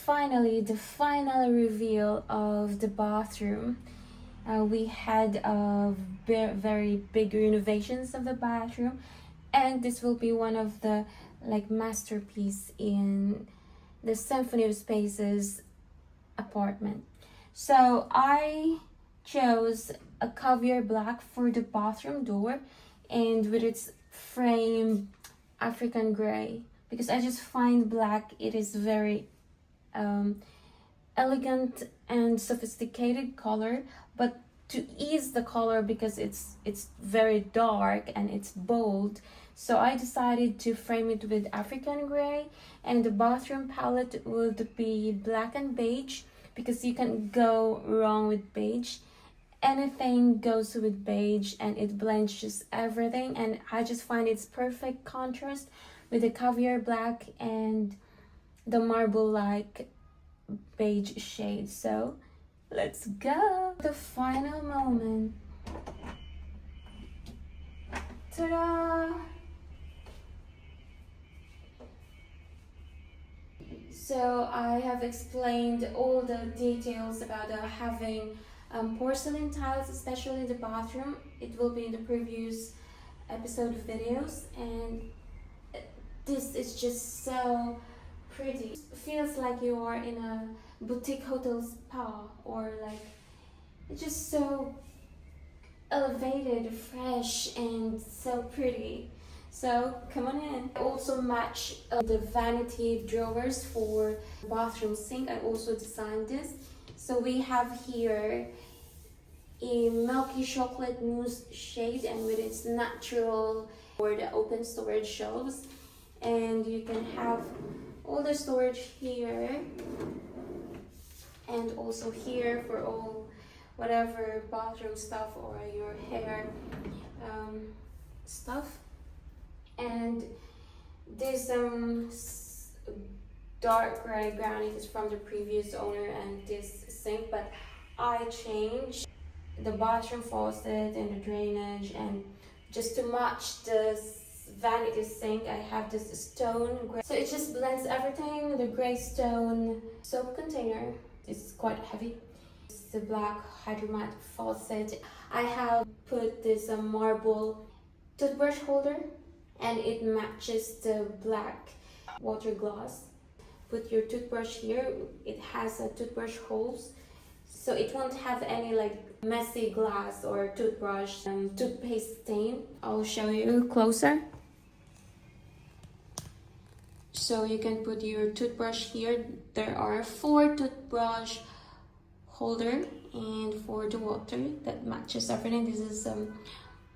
finally the final reveal of the bathroom. We had very big renovations of the bathroom, and this will be one of the masterpiece in the Symphony of Spaces apartment. So I chose a caviar black for the bathroom door, and with its frame African gray, because I just find black, it is very elegant and sophisticated color, but to ease the color, because it's very dark and it's bold, so I decided to frame it with African gray, and the bathroom palette would be black and beige, because you can go wrong with beige. Anything goes with beige and it blends just everything, and I just find it's perfect contrast with the caviar black and the marble like beige shade. So let's go. The final moment. Ta-da! So I have explained all the details about having porcelain tiles, especially in the bathroom. It will be in the previous episode of videos, and this is just so pretty. It feels like you are in a boutique hotel spa, or it's just so elevated, fresh, and so pretty. So come on in. I also match the vanity drawers for the bathroom sink. I also designed this. So we have here a milky chocolate mousse shade, and with its natural or the open storage shelves, and you can have all the storage here, and also here for all whatever bathroom stuff or your hair stuff. And this dark gray granite is from the previous owner and this sink, but I changed the bathroom faucet and the drainage, and just to match the vanity sink I have this stone gray, so it just blends everything. The gray stone soap container is quite heavy. It's the black hydromat faucet. I have put this marble toothbrush holder, and it matches the black water glass. Put your toothbrush here. It has a toothbrush holes, so it won't have any messy glass or toothbrush toothpaste stain. I'll show you closer. So you can put your toothbrush here. There are 4 toothbrush holder, and for the water that matches everything, this is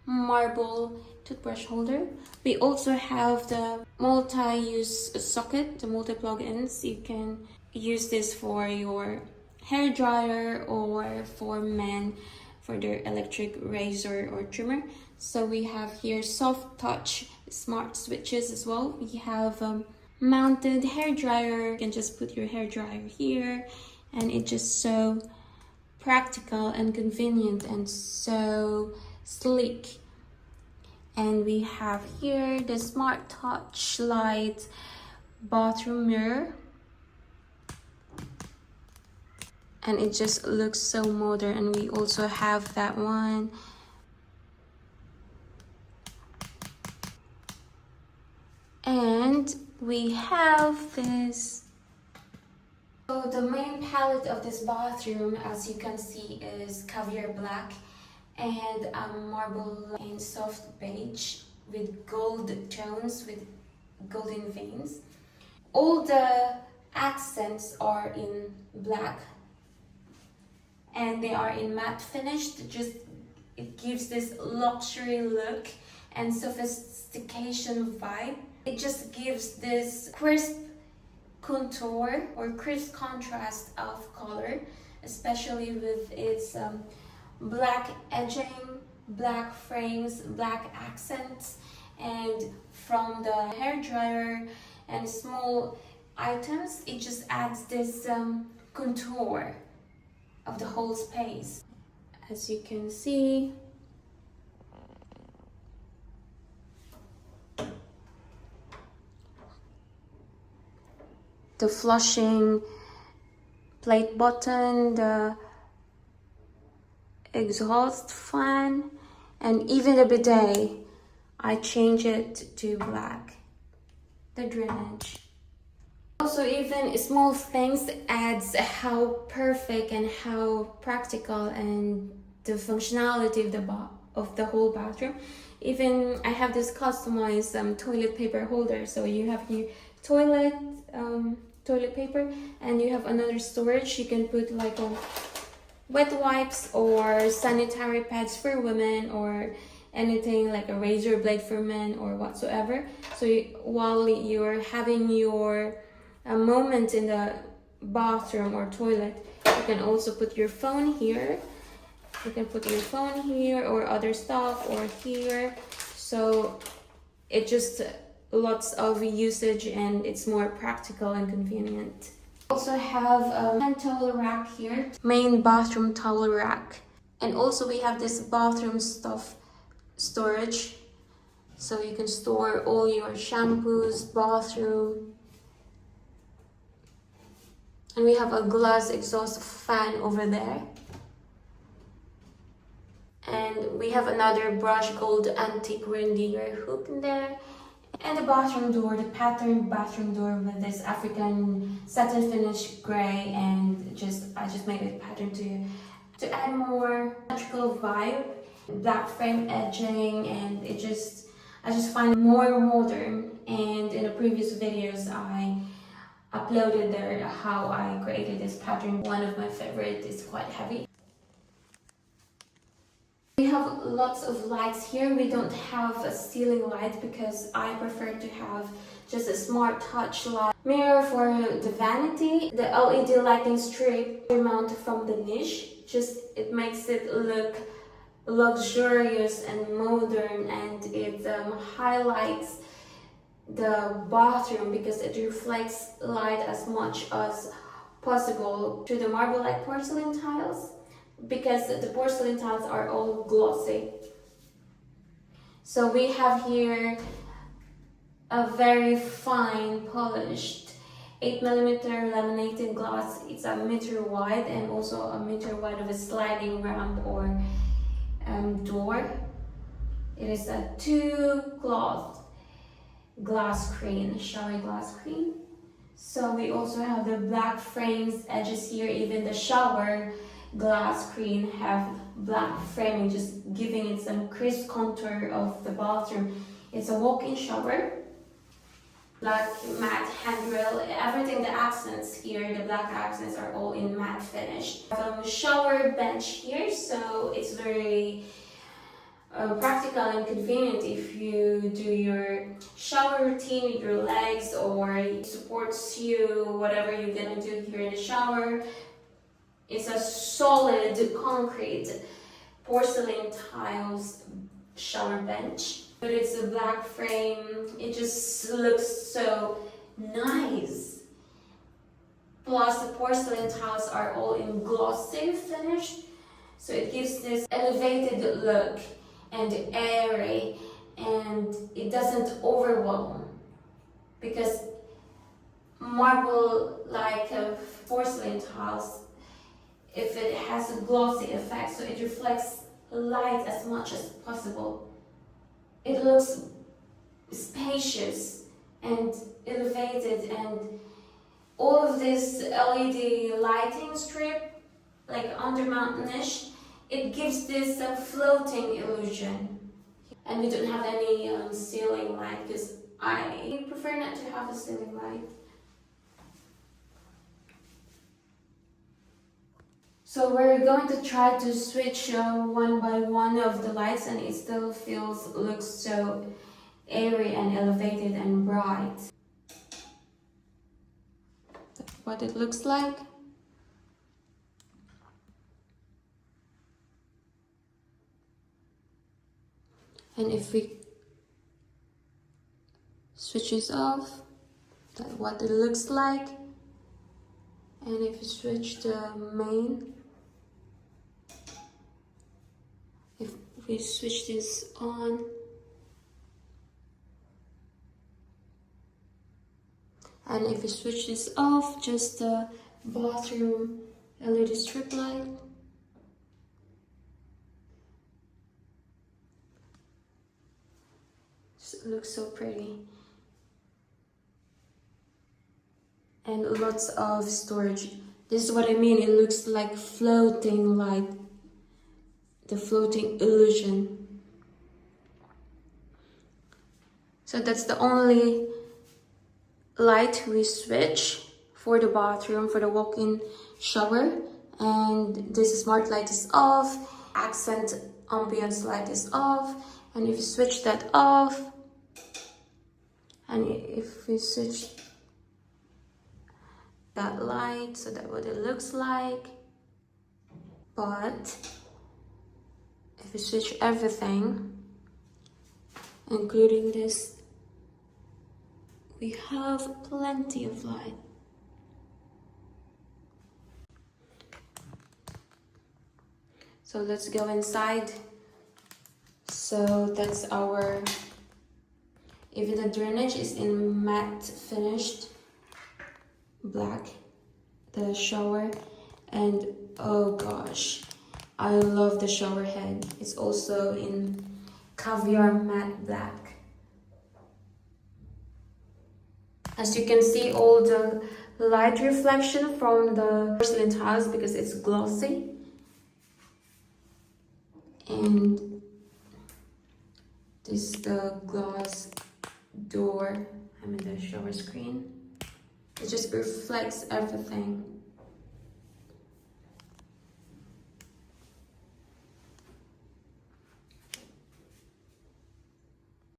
marble toothbrush holder. We also have the multi-use socket, the multi-plug-ins. You can use this for your hair dryer or for men for their electric razor or trimmer. So we have here soft touch smart switches as well. We have mounted hair dryer. You can just put your hair dryer here, and it's just so practical and convenient and so sleek. And we have here the smart touch light bathroom mirror, and it just looks so modern. And we also have that one. And we have this. So the main palette of this bathroom, as you can see, is caviar black and marble and soft beige with gold tones with golden veins. All the accents are in black, and they are in matte finish. It gives this luxury look and sophistication vibe. It just gives this crisp contour or crisp contrast of color, especially with its black edging, black frames, black accents, and from the hair dryer and small items, it just adds this contour of the whole space. As you can see, the flushing plate button, the exhaust fan, and even the bidet. I change it to black. The drainage. Also, even small things adds how perfect and how practical and the functionality of the whole bathroom. Even I have this customized toilet paper holder, so you have your toilet toilet paper, and you have another storage. You can put like wet wipes or sanitary pads for women, or anything like a razor blade for men or whatsoever. So while you're having your moment in the bathroom or toilet, you can also put your phone here. You can put your phone here or other stuff or here. So it just lots of usage and it's more practical and convenient. Also have a hand towel rack here, main bathroom towel rack. And also we have this bathroom stuff storage, so you can store all your shampoos, bathroom. And we have a glass exhaust fan over there. And we have another brush gold antique reindeer hook in there. And the bathroom door, the patterned bathroom door with this African satin finish gray, and I just made it pattern to add more magical vibe. Black frame edging, and I just find it more modern. And in the previous videos I uploaded there how I created this pattern. One of my favorite is quite heavy. We have lots of lights here. We don't have a ceiling light because I prefer to have just a smart touch light. Mirror for the vanity. The LED lighting strip mount from the niche. It makes it look luxurious and modern, and it highlights the bathroom because it reflects light as much as possible through the marble like porcelain tiles, because the porcelain tiles are all glossy. So we have here a very fine polished 8mm laminated glass. It's a meter wide and also a meter wide of a sliding ramp or door. It is a 2-cloth glass screen, shower glass screen. So we also have the black frames edges here. Even the shower glass screen have black framing, just giving it some crisp contour of the bathroom. It's a walk-in shower. Black matte handrail, everything, the accents here, the black accents are all in matte finish. Shower bench here, so it's very practical and convenient if you do your shower routine with your legs, or it supports you whatever you're gonna do here in the shower. It's a solid concrete porcelain tiles shower bench, but it's a black frame. It just looks so nice. Plus the porcelain tiles are all in glossy finish, so it gives this elevated look and airy, and it doesn't overwhelm, because marble like porcelain tiles, if it has a glossy effect, so it reflects light as much as possible. It looks spacious and elevated, and all of this LED lighting strip, like undermount niche, it gives this floating illusion. And we don't have any ceiling light because I prefer not to have a ceiling light. So we're going to try to switch one by one of the lights, and it still looks so airy and elevated and bright. That's what it looks like. And if we switch this off, that's what it looks like. And if you switch the main, if we switch this on, and if you switch this off, just the bathroom LED strip light. It looks so pretty. And lots of storage. This is what I mean, it looks like floating light. The floating illusion. So that's the only light we switch for the bathroom, for the walk-in shower. And this smart light is off, accent ambience light is off. And if you switch that off, and if we switch that light, so that's what it looks like. But if we switch everything, including this, we have plenty of light. So let's go inside. So that's our, even the drainage is in matte finished black, the shower. And oh gosh, I love the shower head. It's also in caviar matte black. As you can see, all the light reflection from the porcelain tiles because it's glossy. And this is the glass door, the shower screen. It just reflects everything.